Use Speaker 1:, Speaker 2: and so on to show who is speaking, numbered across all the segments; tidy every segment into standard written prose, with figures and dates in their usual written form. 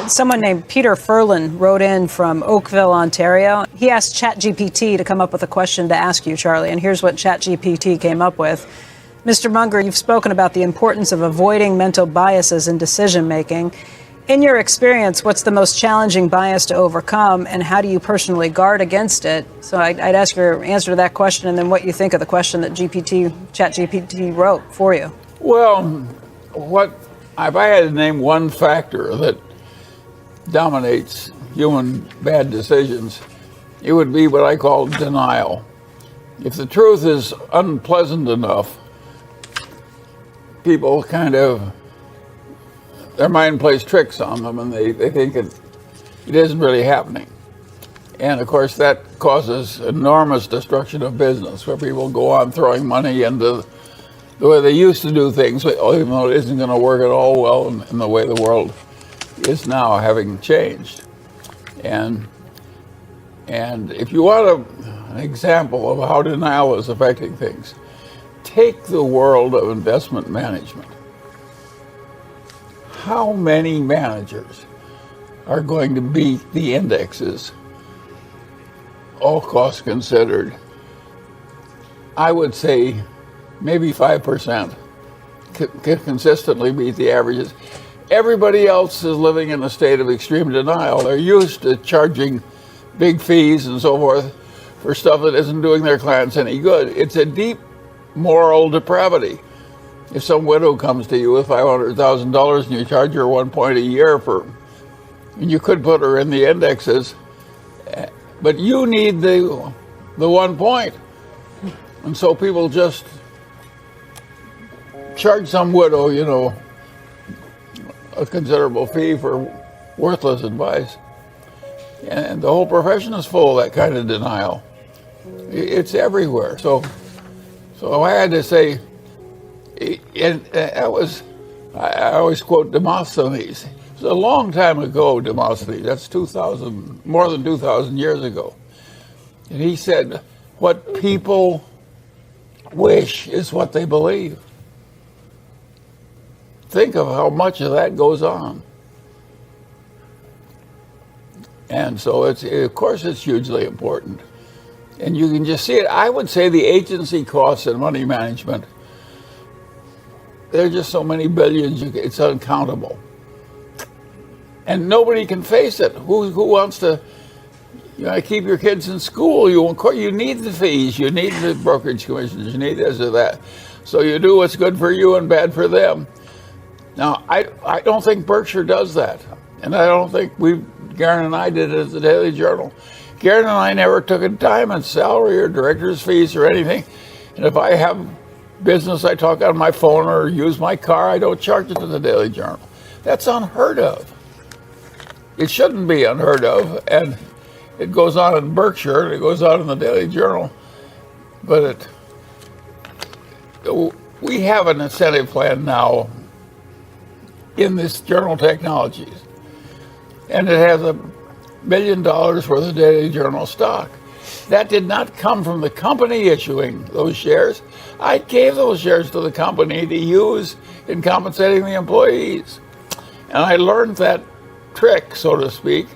Speaker 1: Someone named Peter Furlan wrote in from Oakville, Ontario. He asked ChatGPT to come up with a question to ask you, Charlie, and here's what ChatGPT came up with. Mr. Munger, you've spoken about the importance of avoiding mental biases in decision-making. In your experience, what's the most challenging bias to overcome, and how do you personally guard against it? So I'd ask your answer to that question, and then what you think of the question that ChatGPT wrote for you.
Speaker 2: Well, if I had to name one factor that dominates human bad decisions, it would be what I call denial. If the truth is unpleasant enough, people their mind plays tricks on them, and they think it isn't really happening. And of course that causes enormous destruction of business, where people go on throwing money into the way they used to do things, even though it isn't going to work at all well in the way the world is now, having changed. And if you want an example of how denial is affecting things, take the world of investment management. How many managers are going to beat the indexes, all costs considered? I would say maybe 5% can consistently beat the averages. Everybody else is living in a state of extreme denial. They're used to charging big fees and so forth for stuff that isn't doing their clients any good. It's a deep moral depravity. If some widow comes to you with $500,000 and you charge her 1 point a year and you could put her in the indexes, but you need the 1 point. And so people just charge some widow, a considerable fee for worthless advice. And the whole profession is full of that kind of denial. It's everywhere. So I had to say, I always quote Demosthenes. It was a long time ago, Demosthenes. That's more than 2,000 years ago. And he said, what people wish is what they believe. Think of how much of that goes on. And so of course it's hugely important. And you can just see it. I would say the agency costs in money management, there are just so many billions, it's uncountable. And nobody can face it. Who wants to keep your kids in school? You need the fees, you need the brokerage commissions, you need this or that. So you do what's good for you and bad for them. Now, I don't think Berkshire does that. And I don't think Garen and I did it at the Daily Journal. Garen and I never took a dime in salary or director's fees or anything. And if I have business I talk on my phone or use my car, I don't charge it to the Daily Journal. That's unheard of. It shouldn't be unheard of. And it goes on in Berkshire, and it goes on in the Daily Journal. But we have an incentive plan now in this Journal Technologies. And it has $1 million worth of Daily Journal stock. That did not come from the company issuing those shares. I gave those shares to the company to use in compensating the employees. And I learned that trick, so to speak,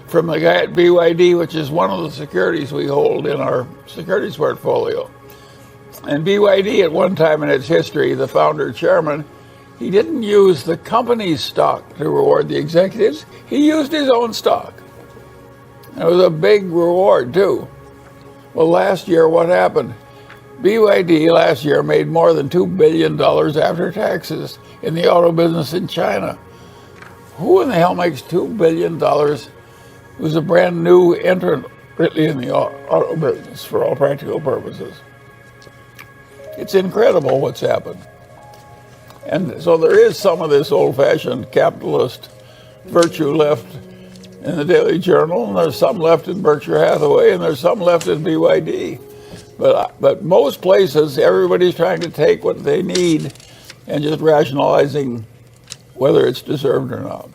Speaker 2: from the guy at BYD, which is one of the securities we hold in our securities portfolio. And BYD, at one time in its history, the founder chairman, he didn't use the company's stock to reward the executives. He used his own stock. And it was a big reward, too. Well, last year, what happened? BYD last year made more than $2 billion after taxes in the auto business in China. Who in the hell makes $2 billion who's a brand new entrant really in the auto business for all practical purposes? It's incredible what's happened. And so there is some of this old-fashioned capitalist virtue left in the Daily Journal, and there's some left in Berkshire Hathaway, and there's some left in BYD. But most places, everybody's trying to take what they need and just rationalizing whether it's deserved or not.